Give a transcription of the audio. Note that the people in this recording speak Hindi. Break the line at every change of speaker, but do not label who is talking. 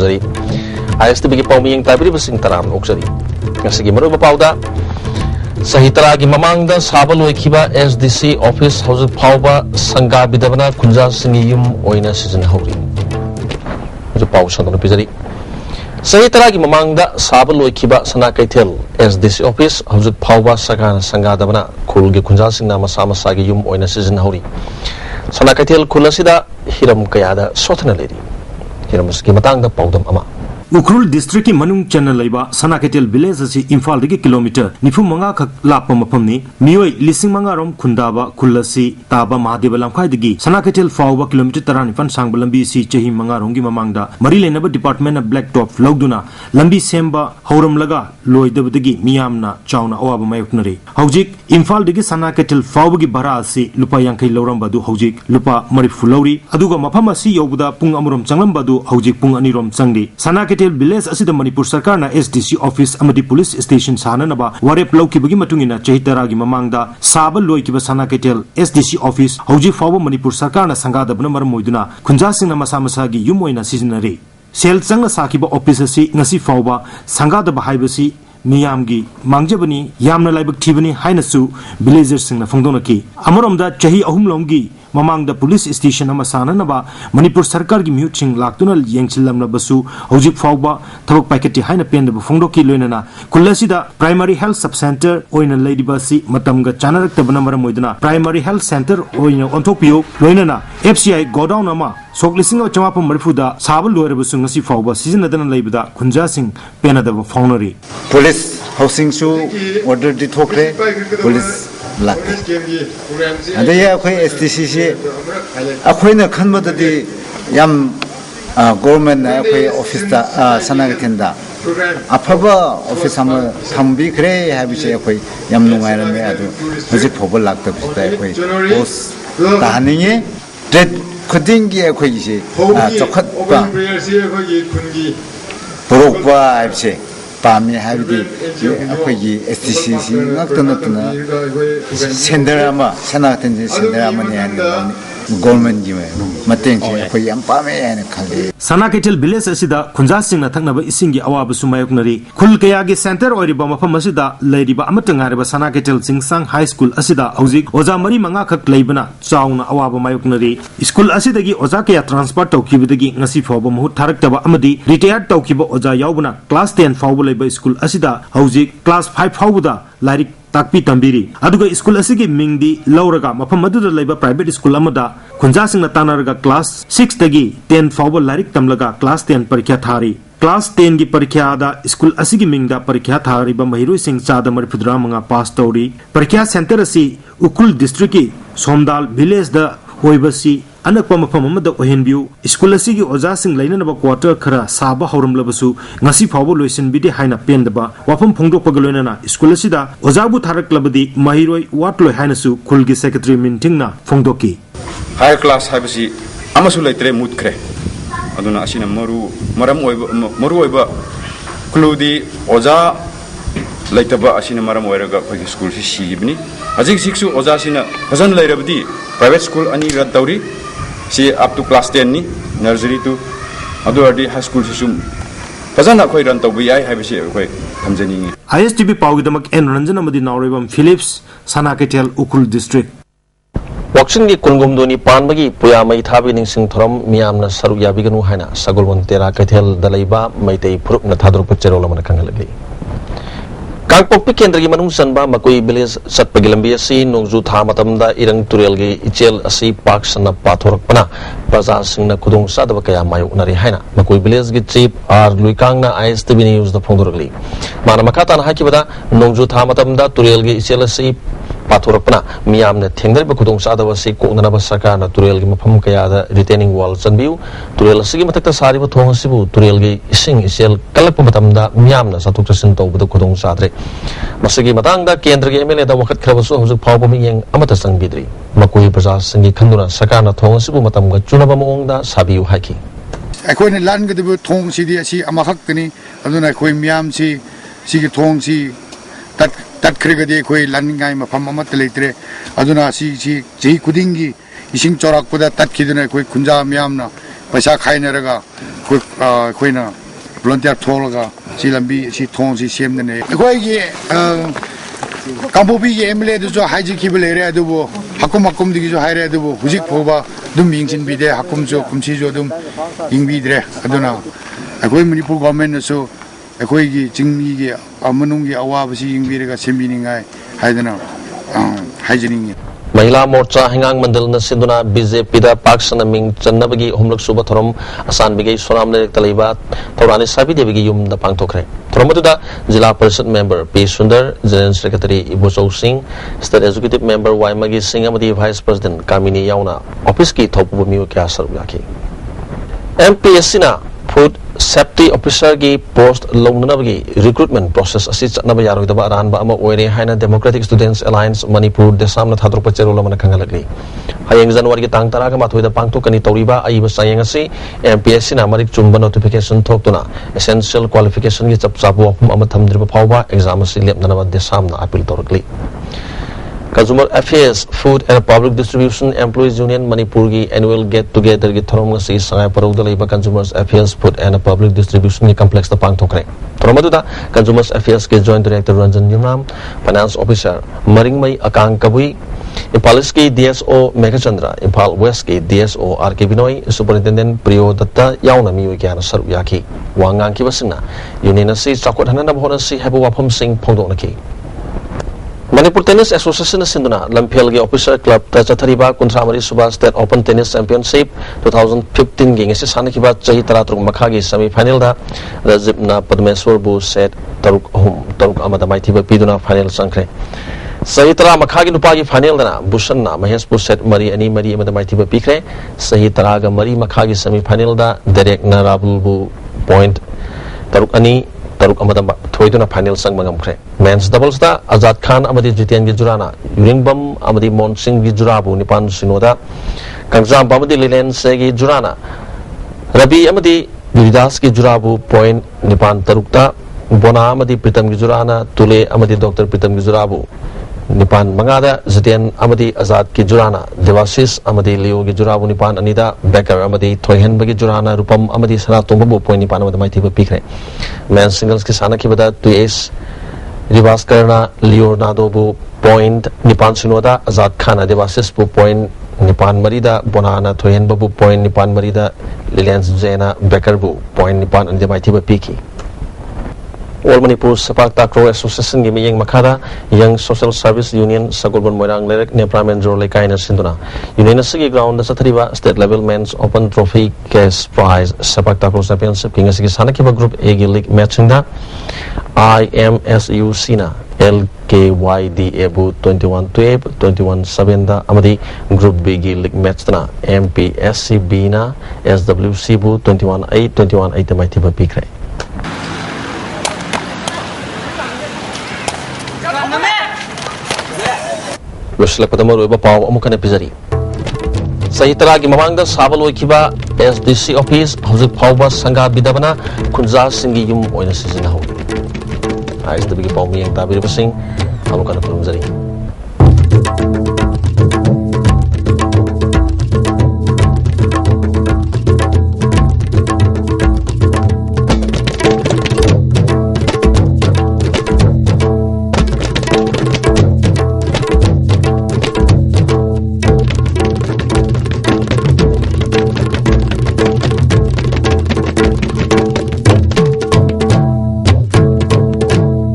थमजरी ISTV की पाउमिंग ताबिरी busing तराम ओक्सरी ngasi maro bapauda sahitara gi mamangda sabal oikiba SDC office house phauba sangga bidabana kunja singiyum oina season hori jo pau sandona pizari sahitara gi mamangda sabal oikiba sana kaithel SDC office house phauba sangga dabana khul gi kunja singna masa masa gi yum oina season hori sana kaithel khulasida hiram kayada sothna leri hiram ski matangda paudam ama
Ukhrul district की मनुंग चैनल लाइबा सनाकेटेल विलेज असी इम्फाल दगी किलोमीटर निफु मंगा खक लाप मफमनी मियोय लिसिंग मंगा रोम खुंदाबा खुलसी ताबा महादेव लमखाय दगी सनाकेटेल फावबा किलोमीटर 39 सांगबा लंबी सी चही मंगा रोंगी ममांगदा मरी लेनबा डिपार्टमेंट ऑफ ब्लैक टॉप लौदुना लंबी सेंबा हौरम लगा लोयदबदगी मियामना चावना अवाबा मायुकनरी हौजिक इम्फाल दगी सनाकेटेल फावबगी भरा असी लुपा यांखै लौरमबदु हौजिक लुपा मरिफु लौरी अदुगा मफम असी यौबदा पुंग अमरोम चंगलमबदु हौजिक पुंग अनिरोम चंगदी सनाकेटेल विलेज असिदा मणिपुर सरकार ना SDC ऑफिस अमदी पुलिस स्टेशन साननबा वारेप लौकिबगी मतुंगिना चहितरागी ममांगदा साबा लोइकिबा सनाकेटेल SDC ऑफिस हौजी फावबा मणिपुर सरकार ना संगादबना मरम मोइदुना खुंजासिंगना मसा मसागी युम ओइना सिजनरी सेल चंगना साकिबा ऑफिस असि ngasi फावबा संगादबा हाइबसी मियामगी मांगजबनी यामना लाइबक थिबनी हाइनसु विलेजर्स सिंगना फंगदोनकी अमरोमदा चही अहुमलोमगी ममांगदा पुलिस स्टेशन अमा साननबा मणिपुर सरकार की म्यूचिंग लाक्तुना येंगचिलमनबसु हौजिक फावबा थबक पैकेटि हाइना पेंदब फंगदोकी लोइनना कुल्लासिदा प्राइमरी हेल्थ सब सेंटर ओइना लेदिबासी मतमगा चानरक्तबना मरम ओइदना प्राइमरी हेल्थ सेंटर ओइना ओंथोपियो लोइनना FCI गोडाउन अमा सोकलिसिंग चमापम मरफुदा साबल लोयरबसु ngasi फावबा सीजनदना लेबिदा खुंजासिंग पेनदब फाउनरी
पुलिस हाउसिंग सु ऑर्डर दि थोकरे पुलिस लाके अदया अखोय STC से अखोयना खनबददि याम गवर्नमेंट अखोय ऑफिस दा सनागथेंदा अफबा ऑफिस हम थंबिखरे हाबिसे अखोय याम नुंगायरमे अदु हजि फबो लाक्तबसिदा अखोय पोस तानिगे ट्रेड खुदिंगी अखोय से चखतबा पुरोकबा आइबसे पामी हाबिदि अखोयगी STC सि ngaktanatna सेंटर अमा सनागथेन सेंटर अमनि हानि गवर्नमेंट की मतेंग से अखोय याम पामे हानि खले
सनाकेटेल विलेज असिदा खुंजासिंगना थकनबा इसिंगी अवाबसु मायुकनरी खुल कयागी सेंटर ओरिबा मफम असिदा लैरिबा अमतंगारबा सनाकेटेल सिंगसांग हाई स्कूल असिदा हौजिक ओजा मरी मंगा खक लैबना चाउना अवाबा मायुकनरी स्कूल असिदगी ओजा कया ट्रांसफर तौखिबदगी ngasi फावबा मुहुत थारक्तबा अमदी रिटायर्ड तौखिबा ओजा यावबना क्लास 10 फावबा लैबा स्कूल असिदा हौजिक क्लास 5 फावबदा लाइरिक ताकपी तंबीरी अदुगा स्कूल असिगी मिंगदी लौरगा मफम मदुदा लैबा प्राइवेट स्कूल अमदा खुंजासिंगना तानरगा क्लास 6 तगी 10 फावबा लाइरिक तमलगा क्लास 10 परीक्षा थारी क्लास 10 की परीक्षा दा स्कूल असिगी मिंगदा परीक्षा थारीबा महिरु सिंह चादा मरफुद्रा मंगा पास तौरी परीक्षा सेंटर असी उकुल डिस्ट्रिक्ट की सोमदाल विलेज दा होइबसी अनकपा मफम अमदा ओहेनबिउ स्कूल असिगी ओजा सिंह लैननबा क्वार्टर खरा साबा हौरमलबसु ngasi फावबो लोइसन बिदि हाइना पेंदबा वाफम फोंगदोकपा लोइनना स्कूल असिदा ओजाबु थारकलबदी महिरोय वाटलोय हाइनसु खुलगी सेक्रेटरी मीटिंगना फोंगदोकी
हायर क्लास हाइबसी अमसु लैत्रे मुतख्रे अदुना असिना मरु ओइबा क्लूदी ओजा लैतबा असिना मरम ओइरगा अखोय स्कूल सि सिगिबनी हजिक सिक्सु ओजा सिना फजन लैरबदी प्राइवेट स्कूल अनि रद तौरी सी अप टू क्लास 10 नि नर्सरी टू अदुरदी हाई स्कूल सिसु फजन अखोय रन तौबि याय हाइबसी अखोय थमजनिंगी
ISTV पाउगिदमक एन रंजन अमदी नावरेबम फिलिप्स सनाकेटेल उकुल डिस्ट्रिक्ट
वक्सिन की कुलगुमदोनी पानबगी पुया मई थाबी निंसिंग थरम मियामना सरुक याबिगनु हाइना सगुलवन तेरा कैथेल दलैबा मैतै फुरुपना थादरुप चेरोलमना खंगलगली कांगपोक्पी केंद्र की मनुंग सनबा मकोई विलेज चटपगी लंबी असि नोंजु था मतमदा इरंग तुरेलगी इचेल असि पाक सना पाथोरकपना प्रजा सिंगना खुदोंग सादब कया मायुकनरी हाइना मकोई विलेज की चीफ आर लुइकांगना ISTV न्यूज द फोंदोरगली माना मखातान हाकिबदा नोंजु था मतमदा तुरेलगी इचेल असि पाथोरकपना मियामने थेंगदरिबा खुदोंग सादब असि कोननबा सरकारना तुरेलगी मफम कयादा रिटेनिंग वॉल चनबिउ तुरेल असिगी मथक्ता सारिबा थोंग असिबु तुरेलगी इसिंग इचेल कलप मतमदा मियामना सतुक चसिन तौबदा खुदोंग सादरे मसगी मतंगदा केंद्र के MLA दा वखत खरबसु हौजु फावबा मियेंग अमता संगबिद्री मकोई प्रजा संगी खंदुना सरकारना थोंग असिबु मतमगा चुनबा मोंगदा साबिउ हाकी
अखोइने लानगदबु थोंग सिदि असि अमखक्तनी अदुना अखोइ मियाम सिगी थोंग सि तत्खरिगदि अखोइ लानगाय मफम अमत लेत्रे अदुना सि जि खुदिंगी इसिंग चोराकपदा तत्खिदुना अखोइ खुंजा मियामना पैसा खाइनरगा कोइना volunteer थोलगा सी लंबी सी थोंग सी सेमने कोई ये कांपोपी के एमएलए जो हाइजी की ले रहे अदुबो हकुम हकुम दिगी जो हाय रहे अदुबो हुजिक फोबा दुम यिंगसिन बिदे हकुम जो कुमसी जो दुम यिंगबिद्रे अदुना अखोई मणिपुर गवर्नमेंट सो अखोई की चिंगमी के अमनुंग की अवाबसी यिंगबिरेगा सेमबिनिंगाय हायदना हाइजनिंग
महिला मोर्चा हिंगांग मंडल न सिंधुना बीजेपी दा पाक सनमिंग चन्नबगी हुमलक सुबा थरम आसान बिगे सोनाम ने तलेबा थौरानी साबी देबगी युम दा पांगथोखरे थरमदुदा जिला परिषद member P Sundar general secretary Ibochou Singh state executive member वाइमगी सिंह अमदी वाइस प्रेसिडेंट कामिनी याउना ऑफिस की थोपबु मियो क्या सरु याखी एमपीएससी ना फूड सेफ्टी ऑफिसर की पोस्ट लौननबगी रिक्रूटमेंट प्रोसेस असि चनब यारोइदबा अरानबा अमा ओइरे हाइना डेमोक्रेटिक स्टूडेंट्स अलायंस मणिपुर देसामना थाद्रोप चेरोल मन खंगलगली हयेंग जनवरी की तांग तराग माथोइदा पांगथोकनी तौरिबा अइबा सायेंग असि एमपीएससी ना मरिक चुंबा नोटिफिकेशन थोक्तुना एसेंशियल क्वालिफिकेशन की चपचाबु अफम अमा थमद्रिबा फावबा एग्जाम असि लेपननबा देसामना appeal तौरगली Consumer Affairs, Food and Public Distribution Employees Union Manipur की annual get together की थरम से संगाय परोगदा लेबा Consumers Affairs, Food and Public Distribution की complex ता पांगथोखरे थरमदुदा Consumers Affairs के Joint Director Ranjan Yumram, Finance Officer Maringmai Akang Kabui, Impal East की DSO Megachandra, Impal West की DSO RK Binoy, Superintendent Priyo Datta याउना मियो क्या सरु याखी वांगांग की बसिना यूनियन से चाकोट हनना बहोना से हैबो वाफम सिंह फोंदोनकी Manipur Tennis Association Sinduna Lamphel के ऑफिसर क्लब चथरीबा कुंथरामरी सुबा स्टेट ओपन टेनिस चैंपियनशिप 2015 की ngasi sana kiba chahi taratruk makha gi semi final da Rajibna Padmeswar bu set taruk amada maithiba piduna final sangkhre sahi tara makha gi nupa gi final da Bhushan na Mahesh bu set mari ani mari amada maithiba pikre sahi tara ga mari makha gi semi final da Derek na Rabul bu point taruk ani taruk amada thoiduna final sang mangamkhre men's doubles da Azad Khan amadi Jiten gi jurana Yuringbam amadi Mon Singh gi jurabu nipan sinoda Kangjam amadi Lilen se gi jurana Rabi amadi Guridas gi jurabu point nipan tarukta Bona amadi Pritam gi jurana Tule amadi Dr. Pritam gi jurabu nipan mangada Jiten amadi Azad gi jurana Devasis amadi Leo gi jurabu nipan anida Becker amadi Thoyhen bagi jurana Rupam amadi Sanatomba bu point nipan amadi maithiba pikre men's singles ki sana ki bada 2 ace रिवास करना लियोनार्डो बु पॉइंट निपान सिनोदा आजाद खान देवासिस बु पॉइंट निपान मरीदा बोनाना थोयन बु पॉइंट निपान मरीदा लिलेंस जेना बेकर बु पॉइंट निपान अंदे माइथि पीकी All Manipur Sepak Takraw Association की मियंग मखादा Young Social Service Union Sagolban Moirang Lerek Nepramen Jor Lekaina Sinduna Union Sigi Ground Sathariba State Level Men's Open Trophy Case Prize Sepak Takraw Championship King Sigi Sanakiba Group A League matching da IMSU Sina LKYDA Bu 21-12 21-7 da Amadi Group B League match na MPSC B na SWC Bu 21-8 21-8 mai tiba pikre Loslek patamo roiba paw amukane pizari sahi tara gi mamangda sabal oikiba SDC office hojik phawba sanga bidabana khunja singi yum oina sizina ho ISTV gi paw miyang tabir basing amukane purumjari